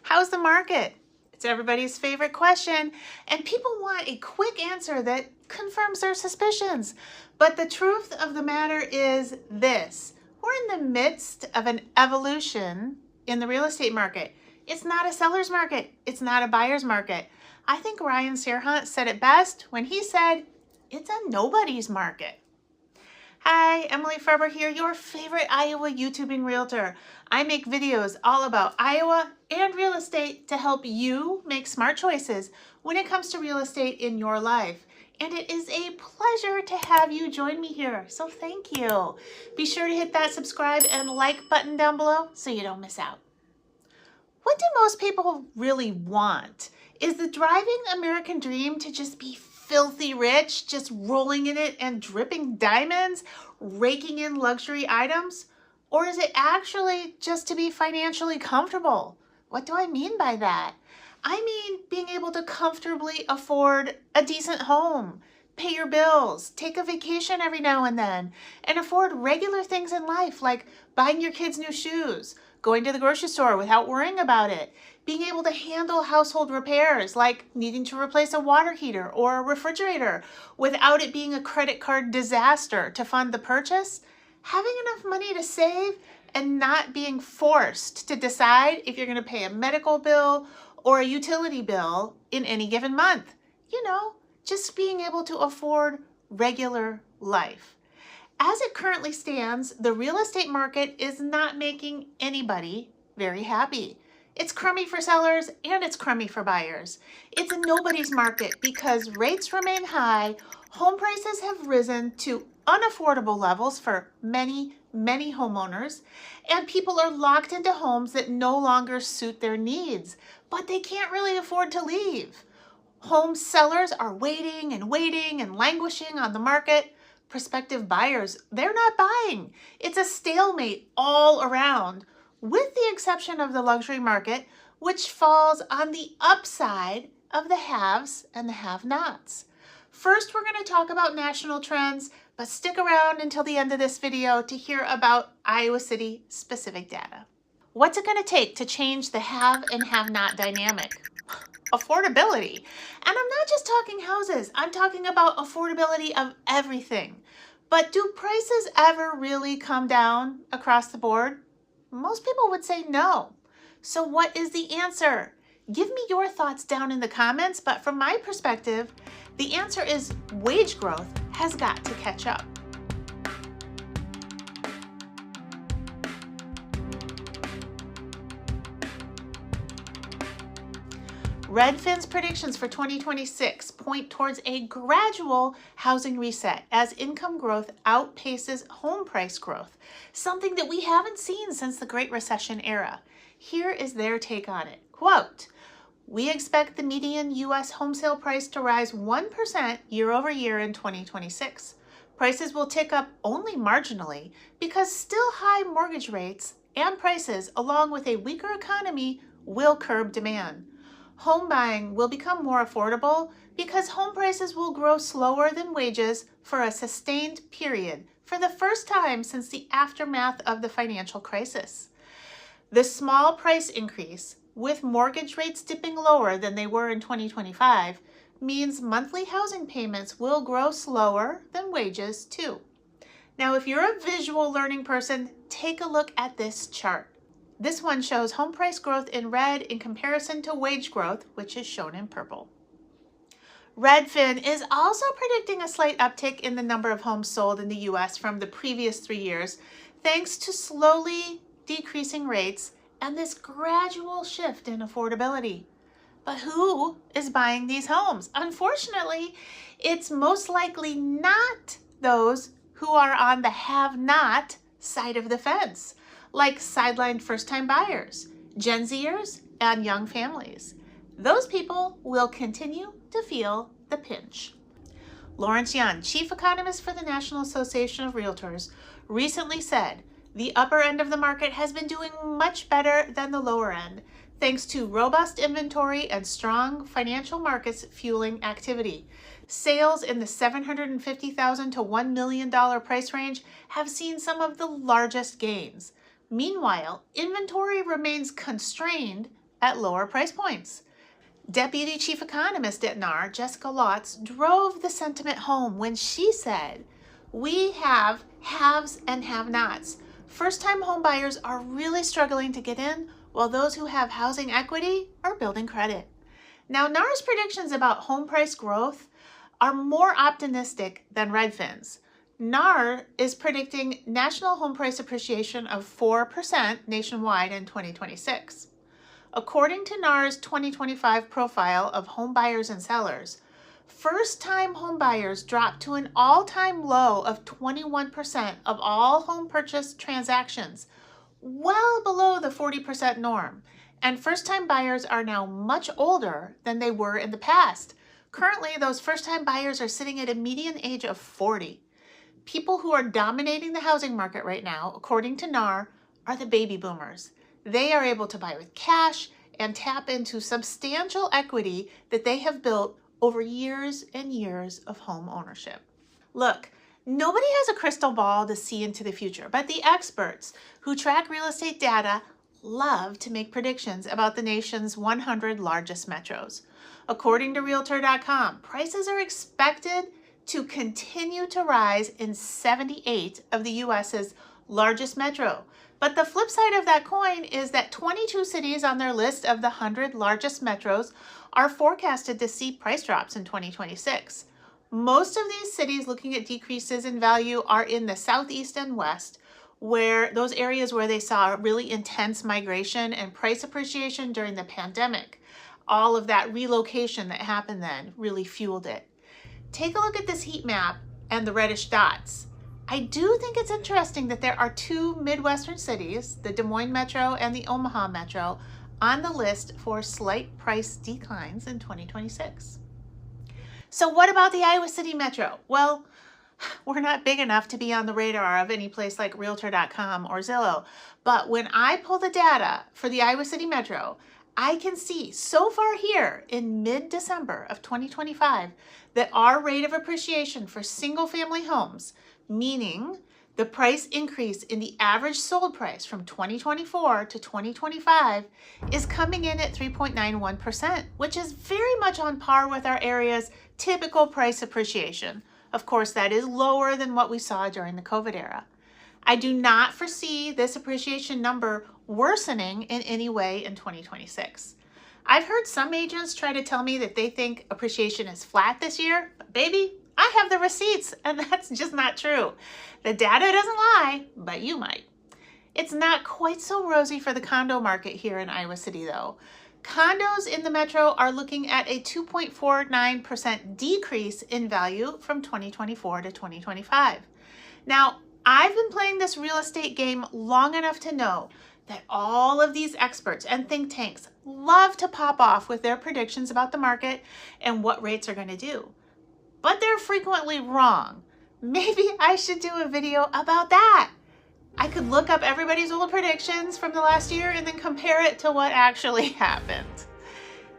How's the market? It's everybody's favorite question, and people want a quick answer that confirms their suspicions. But the truth of the matter is this: we're in the midst of an evolution in the real estate market. It's not a seller's market. It's not a buyer's market. I think Ryan Serhant said it best when he said, it's a nobody's market. Hi, Emily Farber here, your favorite Iowa YouTubing realtor. I make videos all about Iowa and real estate to help you make smart choices when it comes to real estate in your life. And it is a pleasure to have you join me here, so thank you. Be sure to hit that subscribe and like button down below so you don't miss out. What do most people really want? Is the driving American dream to just be filthy rich, just rolling in it and dripping diamonds, raking in luxury items? Or is it actually just to be financially comfortable? What do I mean by that? I mean being able to comfortably afford a decent home, pay your bills, take a vacation every now and then, and afford regular things in life like buying your kids new shoes, going to the grocery store without worrying about it, being able to handle household repairs like needing to replace a water heater or a refrigerator without it being a credit card disaster to fund the purchase, having enough money to save and not being forced to decide if you're going to pay a medical bill or a utility bill in any given month. You know, just being able to afford regular life. As it currently stands, the real estate market is not making anybody very happy. It's crummy for sellers and it's crummy for buyers. It's a nobody's market because rates remain high, home prices have risen to unaffordable levels for many homeowners, and people are locked into homes that no longer suit their needs, but they can't really afford to leave. Home sellers are waiting and languishing on the market. Prospective buyers, they're not buying. It's a stalemate all around, with the exception of the luxury market, which falls on the upside of the haves and the have-nots. First, we're going to talk about national trends, but stick around until the end of this video to hear about Iowa City specific data. What's it going to take to change the have and have-not dynamic? Affordability. And I'm not just talking houses, I'm talking about affordability of everything. But do prices ever really come down across the board? Most people would say no. So what is the answer? Give me your thoughts down in the comments, but from my perspective, the answer is wage growth has got to catch up. Redfin's predictions for 2026 point towards a gradual housing reset as income growth outpaces home price growth, something that we haven't seen since the Great Recession era. Here is their take on it. Quote, "We expect the median U.S. home sale price to rise 1% year over year in 2026. Prices will tick up only marginally because still high mortgage rates and prices, along with a weaker economy, will curb demand. Home buying will become more affordable because home prices will grow slower than wages for a sustained period for the first time since the aftermath of the financial crisis. The small price increase, with mortgage rates dipping lower than they were in 2025, means monthly housing payments will grow slower than wages too." Now, if you're a visual learning person, take a look at this chart. This one shows home price growth in red in comparison to wage growth, which is shown in purple. Redfin is also predicting a slight uptick in the number of homes sold in the U.S. from the previous 3 years, thanks to slowly decreasing rates and this gradual shift in affordability. But who is buying these homes? Unfortunately, it's most likely not those who are on the have-not side of the fence, like sidelined first-time buyers, Gen Zers, and young families. Those people will continue to feel the pinch. Lawrence Yun, chief economist for the National Association of Realtors, recently said, "The upper end of the market has been doing much better than the lower end, thanks to robust inventory and strong financial markets fueling activity. Sales in the $750,000 to $1 million price range have seen some of the largest gains. Meanwhile, inventory remains constrained at lower price points. Deputy Chief Economist at NAR, Jessica Lotz, drove the sentiment home when she said, "We have haves and have-nots. First-time home buyers are really struggling to get in, while those who have housing equity are building credit." Now, NAR's predictions about home price growth are more optimistic than Redfin's. NAR is predicting national home price appreciation of 4% nationwide in 2026. According to NAR's 2025 profile of home buyers and sellers, first-time home buyers dropped to an all-time low of 21% of all home purchase transactions, well below the 40% norm. And first-time buyers are now much older than they were in the past. Currently, those first-time buyers are sitting at a median age of 40. People who are dominating the housing market right now, according to NAR, are the baby boomers. They are able to buy with cash and tap into substantial equity that they have built over years and years of home ownership. Look, nobody has a crystal ball to see into the future, but the experts who track real estate data love to make predictions about the nation's 100 largest metros. According to Realtor.com, prices are expected to continue to rise in 78 of the U.S.'s largest metro. But the flip side of that coin is that 22 cities on their list of the 100 largest metros are forecasted to see price drops in 2026. Most of these cities looking at decreases in value are in the southeast and west, where those areas where they saw really intense migration and price appreciation during the pandemic. All of that relocation that happened then really fueled it. Take a look at this heat map and the reddish dots. I do think it's interesting that there are two Midwestern cities, the Des Moines Metro and the Omaha Metro, on the list for slight price declines in 2026. So what about the Iowa City Metro? Well, we're not big enough to be on the radar of any place like Realtor.com or Zillow, but when I pull the data for the Iowa City Metro, I can see so far here in mid-December of 2025 that our rate of appreciation for single-family homes, meaning the price increase in the average sold price from 2024 to 2025, is coming in at 3.91%, which is very much on par with our area's typical price appreciation. Of course, that is lower than what we saw during the COVID era. I do not foresee this appreciation number worsening in any way in 2026. I've heard some agents try to tell me that they think appreciation is flat this year, but baby, I have the receipts, and that's just not true. The data doesn't lie, but you might. It's not quite so rosy for the condo market here in Iowa City, though. Condos in the metro are looking at a 2.49% decrease in value from 2024 to 2025. Now, I've been playing this real estate game long enough to know that all of these experts and think tanks love to pop off with their predictions about the market and what rates are going to do. But they're frequently wrong. Maybe I should do a video about that. I could look up everybody's old predictions from the last year and then compare it to what actually happened.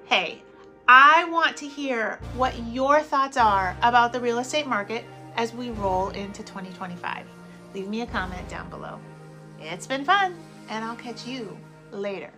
Hey, I want to hear what your thoughts are about the real estate market as we roll into 2025. Leave me a comment down below. It's been fun, and I'll catch you later.